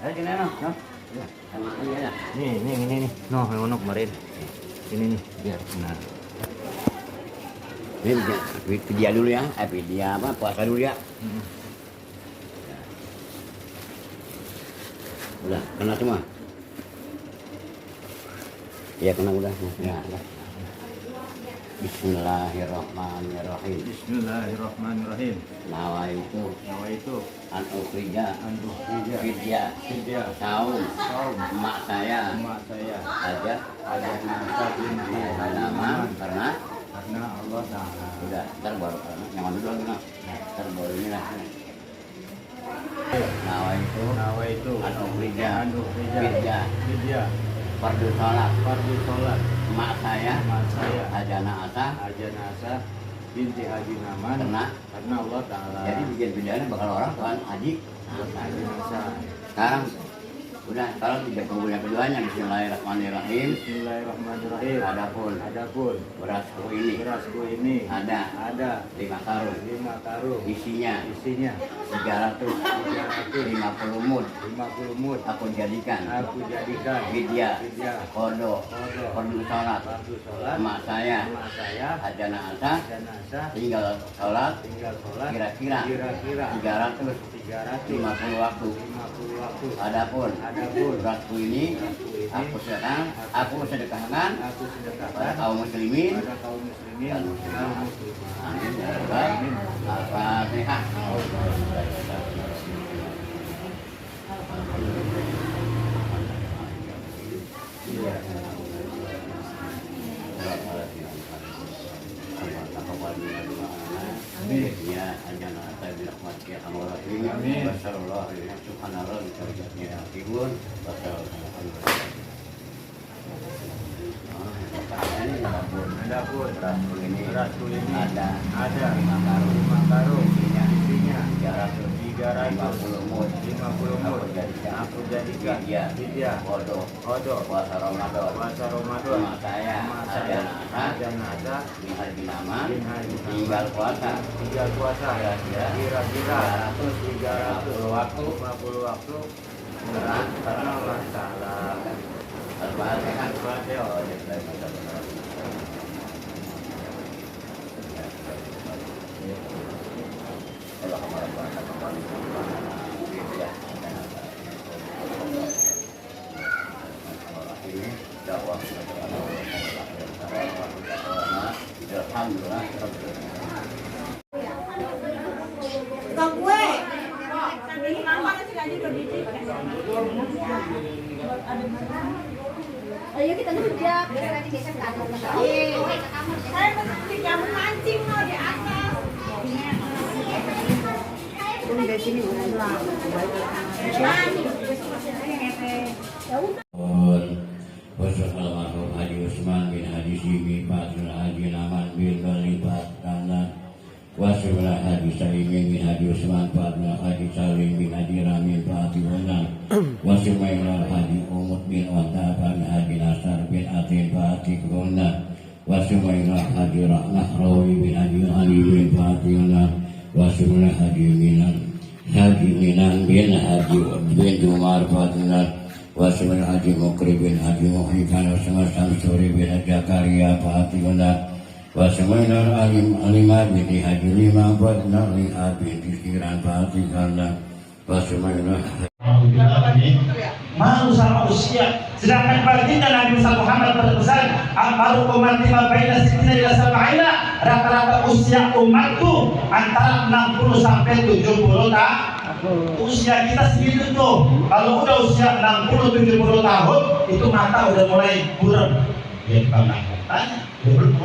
Ayo gini no. Nih. No, yang ono kemarin. Ini nih, biar benar. Ini video dulu ya, video apa puasa dulu ya. Udah kena semua. Ya kena udah. Ya. Bismillahirrahmanirrahim. Bismillahirrahmanirrahim. Nawaitu an ukhrija fidya saum emak saya aja nama karena Allah Ta'ala. udah ntar baru yang dulu lagi ntar baru ini lah. Nawaitu an ukhrija fidya fardu sholat emak saya ajana asa binti Haji Naman karena Allah Ta'ala. jadi bikin videonya bakal orang kan Haji sekarang udah kalau tidak kemudian keduanya Bismillahirrahmanirrahim. Adapun berasku ini ada 5 karung isinya 350 mud aku jadikan vidya kodo perlu sholat emak saya ajana asa tinggal sholat kira-kira 350 waktu. Adapun berasku ini aku sedekahkan pada kaum muslimin dan muslimat. Amin ya rabbal alamin. Al-Fatihah. Ya ajana tabi rahmat ya Allah amin. Wasallallahu alaihi subhanallah bi tarjatnya akibun Adapun berasku ini ada 5 karung isinya 350 mud aku jadikan vidya kodo puasa Ramadan emak saya ada nasa bin Haji Naman tinggal puasa kira-kira 350 waktu karena Allah Ta'ala. Al-Fatihah. Ayo kita duduk, nanti geser ke atas. Saya mesti kamu mancing loh di atas. Dari sini ulang. Wassalamualaikum Haji Usman bin Haji Simi Fatul Haji Naman bin Balibat Kanan Wassalamualaikum Haji Saimin bin Haji Usman Fatul Haji Salim bin Haji Ramin Fatul Hanan Wassalamualaikum Haji Umut bin Wanta bin Haji Nasar bin Atin Fatul Hanan Wassalamualaikum Haji Rahmah Rawi bin Haji Ali bin Fatul Hanan Wassalamualaikum Haji Minan bin Haji bin Umar Fatul Hanan Wassalamualaikum Haji Mukri bin Haji Muhyiddin Wassalamualaikum Samsuri bin Jakaria Fatimah Wassalamualaikum Alimah bin Haji Lima Badna Liha bin Disiran Fatimah Wassalamualaikum malu sama usia, sedangkan baginda Nabi Muhammad berpesan amaru ummati ma baina sittina ila sab'ina, rata-rata usia umatku antara 60 sampai 70 tahun. Usia kita segitu tuh. Kalau udah usia 60-70 tahun itu mata udah mulai buram. Ya bukan tanya, buram.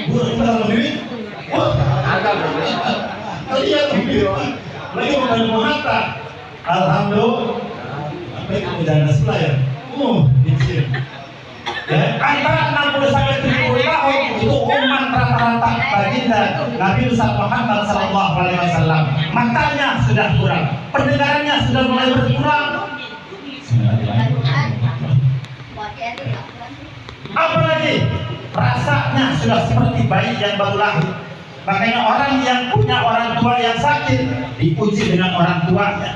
Buram kalau lebih. Wah, agak berbeda. Kalian lebih. Lagi bukan mata. Alhamdulillah. Baik, udah sebelah ya. Dicil. Ya, antara 60 sampai 70 tahun itu umat rata-rata baginda Nabi Muhammad SAW. Matanya sudah kurang, pendengarannya sudah mulai berkurang. Apalagi rasanya sudah seperti bayi yang baru lahir. Makanya orang yang punya orang tua yang sakit dipuji dengan orang tuanya.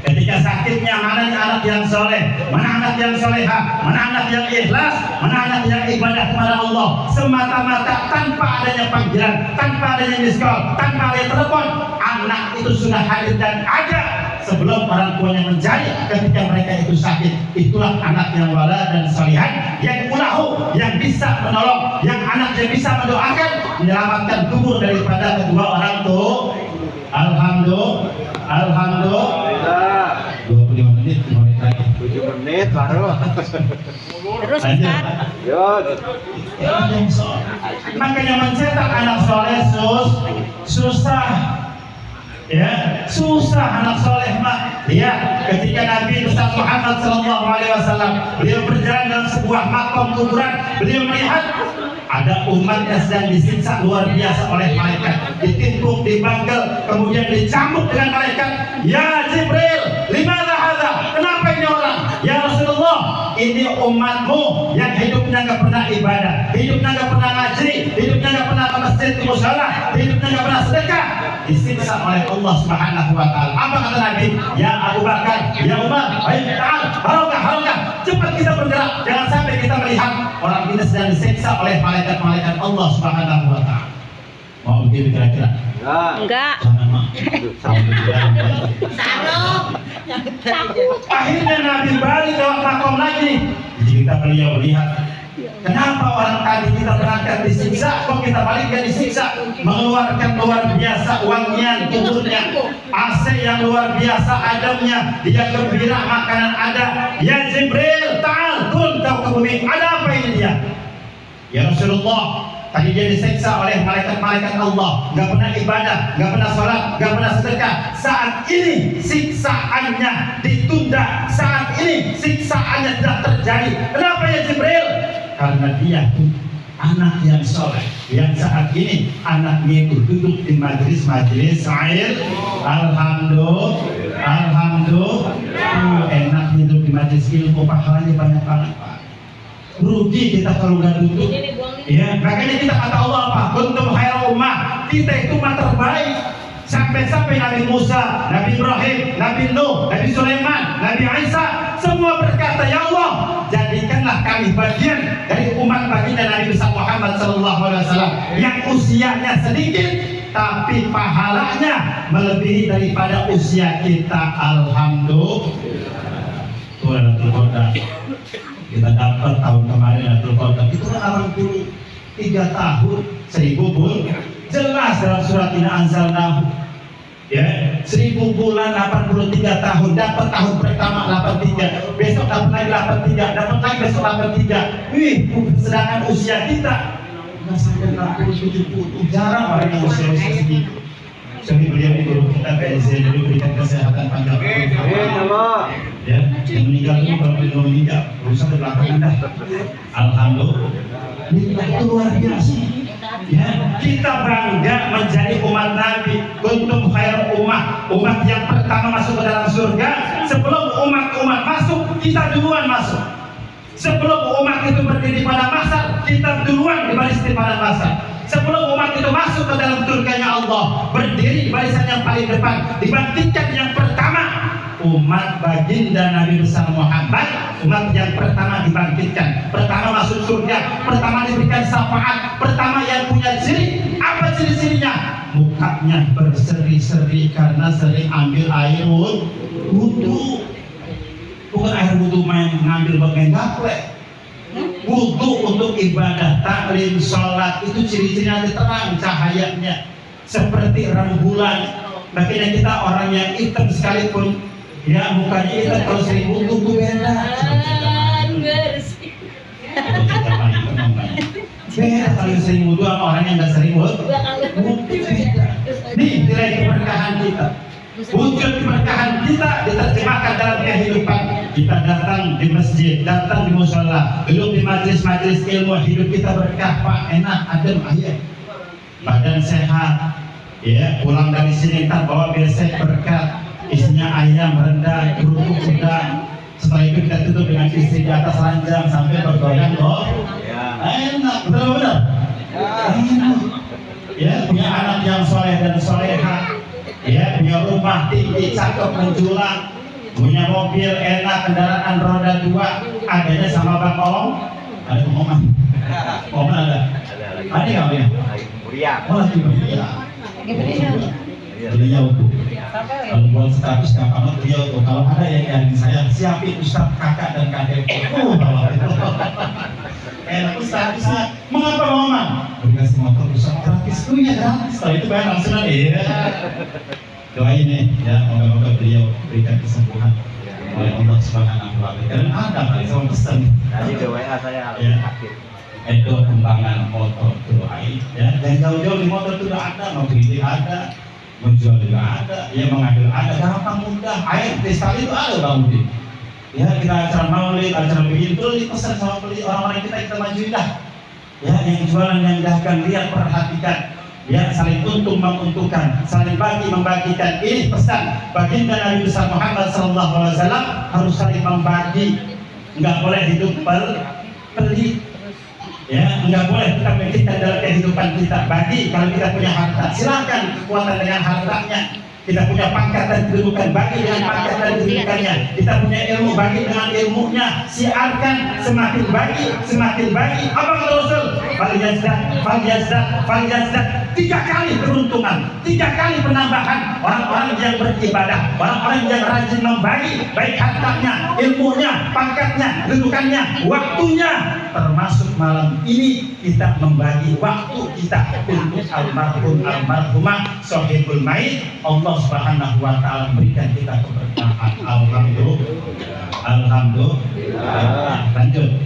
Ketika sakitnya, mana anak yang soleh, mana anak yang soleha, mana anak yang ikhlas, mana anak yang ibadah kepada Allah semata-mata tanpa adanya panggilan, tanpa adanya miskol, tanpa adanya telepon. Anak itu sudah hadir dan ada sebelum orang tuanya mencari ketika mereka itu sakit. Itulah anak yang wala dan salihan, yang ulahu, yang bisa menolong, yang anaknya bisa mendoakan, menyelamatkan kubur daripada kedua orang tua. Alhamdulillah. 25 menit lagi. 7 menit baru. Terus Ustaz. Makanya mencetak anak soleh susah. Ya, susah anak soleh mah. Lihat ketika Nabi besar Muhammad SAW beliau berjalan dalam sebuah makam kuburan, beliau melihat ada umat yang sedang disiksa luar biasa oleh malaikat, ditimpuk, dibanggal, kemudian dicambuk dengan malaikat. Ya Jibril, limana hadza? Kenapa ini orang? Ya Rasulullah, ini umatmu yang hidupnya nggak pernah ibadah, hidupnya nggak pernah ngaji, hidupnya nggak pernah ke masjid, ke mushola, hidupnya nggak pernah sedekah, disiksa oleh Allah Subhanahu wa taala. Apa kata Nabi? Ya Abu Bakar, ya Umar, ayo ta'al, harokah, cepat kita bergerak, jangan sampai kita melihat orang kita sedang disiksa oleh malaikat Allah Subhanahu wa taala. Mau begitu kira-kira? Enggak. Jangan mak. Takut. Akhirnya Nabi balik ke makom lagi. Jadi kita beliau lihat, kenapa orang tadi kita berangkat disiksa, kok kita balik gak disiksa? Mengeluarkan luar biasa wangian kuburnya, AC yang luar biasa adabnya, dia gembira, makanan ada. Ya Jibril, ta'al, turun kau ke bumi. Ada apa ini dia? Ya Rasulullah, tadi dia disiksa oleh malaikat-malaikat Allah, gak pernah ibadah, gak pernah sholat, gak pernah sedekah. Saat ini siksaannya ditunda, saat ini siksaannya tidak terjadi. Kenapa ya Jibril? Karena dia anak yang soleh, yang saat ini anaknya itu duduk di majelis air. Alhamdulillah, enak hidup di majelis ilmu, pahalanya banyak banget. Rugi kita kalau nggak duduk. Ya, makanya kita kata Allah apa? Kuntum khairal ummah. Kita itu umat terbaik. Sampai-sampai Nabi Musa, Nabi Ibrahim, Nabi Nuh, Nabi Sulaiman, Nabi Isa, semua berkata, ya Allah, jadikanlah kami bagian dari umat baginda Nabi besar Muhammad SAW yang usianya sedikit, tapi pahalanya melebihi daripada usia kita. Alhamdulillah. Lailatul Qadar kita dapat tahun kemarin Lailatul Qadar itu kan 83 tahun 1000 bulan. Jelas dalam surat Inna Anzalnahu, ya, 1000 bulan 83 tahun. Dapat tahun pertama 83, besok dapat lagi 83, dapat lagi besok 83. Wih, sedangkan usia kita nggak sampai 60-70, jarang orang yang usia segitu. Jadi beliau ini guru kita PSC, jadi berikan kesehatan panjang umur. Ya, yang meninggal itu kalau belum meninggal, berusaha di belakang Anda. Alhamdulillah, itu luar biasa. Ya, kita bangga menjadi umat Nabi. Kuntum khairal ummah, umat yang pertama masuk ke dalam surga. Sebelum umat-umat masuk, kita duluan masuk. Sebelum umat itu berdiri pada masa, kita duluan di baris pada masa. Sebelum umat itu masuk ke dalam surganya Allah, berdiri di barisan yang paling depan, dibangkitkan yang pertama. Umat baginda Nabi besar Muhammad, umat yang pertama dibangkitkan, pertama masuk surga, pertama diberikan syafaat, pertama yang punya ciri. Apa ciri-cirinya? Mukanya berseri-seri karena sering ambil air wudhu. Bukan air wudhu main ngambil bagian gaplek. Wudhu untuk ibadah, taklim, sholat, itu ciri-cirinya terang cahayanya seperti rembulan. Makanya kita orang yang hitam sekalipun, ya mukanya hitam, kalau sering wudhu itu beda. Beda kalau sering wudhu sama orang yang nggak sering wudhu. Beda. Nih nilai keberkahan kita. Wujud keberkahan kita diterjemahkan dalam kehidupan. Kita datang di masjid, datang di mushola, duduk di majelis-majelis ilmu, hidup kita berkah, Pak, enak, adem, ayat, badan sehat. Ya, pulang dari sini ntar bawa besek berkat, isinya ayam, rendang, kerupuk udang. Setelah itu kita tutup dengan istri di atas ranjang sampai bergoyang loh. Enak, betul-betul. Enak. Ya, punya anak yang soleh dan soleha. Ya, punya rumah tinggi, cakep, menjulang. punya mobil enak, kendaraan roda 2, adanya sama Bang Om. Ada Om? Om ada? Ada kamu ya? Mulia. Oh lagi Mulia. Beliau tuh. Kalau buat status kapan beliau tuh. Kalau ada yang saya siapin Ustaz, kakak dan kakek. Kalau itu. Enak statusnya. Mengapa Mama? Dikasih motor Ustaz gratis. Oh iya gratis. Kalau itu bayar langsung aja. Doain ya, moga-moga beliau berikan kesembuhan oleh Allah Subhanahu wa taala. Dan ada kali sama pesan. Tadi di WA saya Ya. sakit. Itu kembangan motor doain ya. Dan jauh-jauh di motor itu ada, mau beli ada, menjual juga ada, ya mengambil ada, gampang mudah. Air kristal itu ada Bang Budi. Ya kita acara maulid, acara begini tuh dipesan sama beli orang-orang kita majuin dah. Ya yang jualan yang dahkan lihat perhatikan. Ya saling untung menguntungkan, saling bagi membagikan. Ini pesan baginda Nabi besar Muhammad SAW harus saling membagi, nggak boleh hidup pelit. Ya nggak boleh kita memikirkan dalam kehidupan kita. Bagi kalau kita punya harta, silakan kekuatan dengan hartanya. Kita punya pangkat dan kedudukan, bagi dengan pangkat dan kedudukannya. Kita punya ilmu, bagi dengan ilmunya. Siarkan, semakin bagi, semakin bagi. Apa kata Rasul? Falyazdak. 3 kali peruntungan, 3 kali penambahan orang-orang yang beribadah, orang-orang yang rajin membagi, baik hartanya, ilmunya, pangkatnya, kedudukannya, waktunya. Termasuk malam ini kita membagi waktu kita untuk almarhumah sahibul mait. Allah Subhanahu wa taala memberikan kita keberkahan. Alhamdulillah. Lanjut.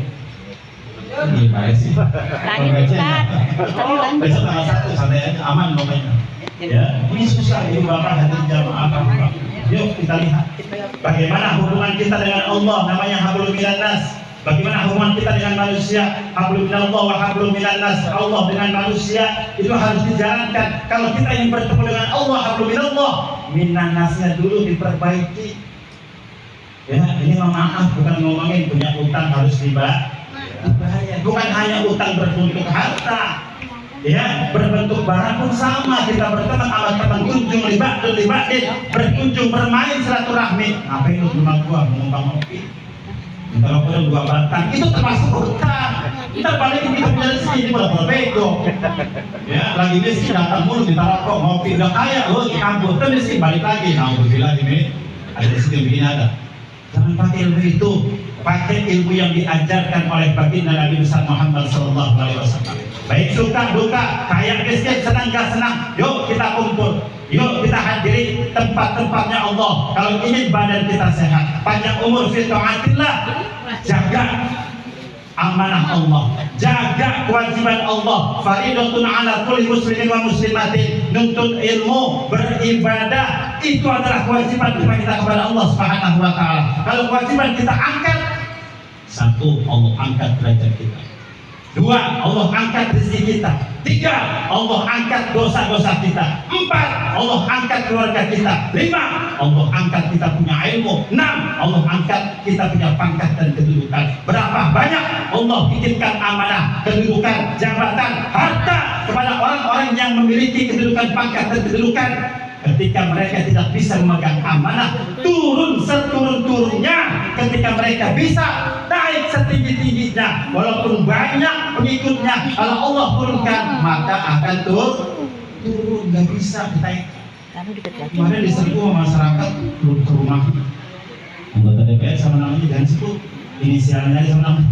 Gimana sih? Besok tanggal 1 santai aja, aman pokoknya. Ya, ini susah ini Bapak hati jamaah Bapak. Yuk kita lihat bagaimana hubungan kita dengan Allah, namanya hablum minan nas. Bagaimana hubungan kita dengan manusia, hablum minallah wa hablum minan nas. Allah dengan manusia itu harus dijalankan. Kalau kita ingin bertemu dengan Allah, hablum minallah, minan nasnya dulu diperbaiki. Ya, ini maaf bukan ngomongin punya utang harus dibayar. Bukan hanya utang berbentuk harta, ya berbentuk barang pun sama. Kita berteman sama teman, kunjung libatin, berkunjung bermain silaturahmi. Ngapain lu rumah gua numpang ngopi? Kalau punya 2 batang itu termasuk utang. Kita balikin kita punya rezeki ini malah bego. Ya lagi miskin datang mulu kita rokok ngopi udah kaya lu di kampus terus miskin balik lagi. Nah bilang ini ada rezeki begini ada. Jangan pakai ilmu itu, pakai ilmu yang diajarkan oleh baginda Nabi besar Muhammad SAW. Baik suka duka, kaya miskin, senang gak senang, yuk kita kumpul, yuk kita hadiri tempat-tempatnya Allah. Kalau ingin badan kita sehat, panjang umur fi taatillah, jaga amanah Allah, jaga kewajiban Allah. Faridatun ala kulli muslimin wa muslimatin, nuntut ilmu, beribadah itu adalah kewajiban kita kepada Allah Subhanahu wa taala. Kalau kewajiban kita angkat, 1 Allah angkat derajat kita. 2 Allah angkat rezeki kita. 3 Allah angkat dosa-dosa kita. 4 Allah angkat keluarga kita. 5 Allah angkat kita punya ilmu. 6 Allah angkat kita punya pangkat dan kedudukan. Berapa banyak Allah titipkan amanah, kedudukan, jabatan, harta kepada orang-orang yang memiliki kedudukan, pangkat dan kedudukan. Ketika mereka tidak bisa memegang amanah, turun seturun-turunnya. Ketika mereka bisa naik setinggi-tingginya, walaupun banyak pengikutnya, kalau Allah turunkan maka akan turun. Nggak bisa ditaikkan. Kemarin diserbu masyarakat turun ke rumah anggota DPR sama namanya, jangan sebut inisialnya sama namanya.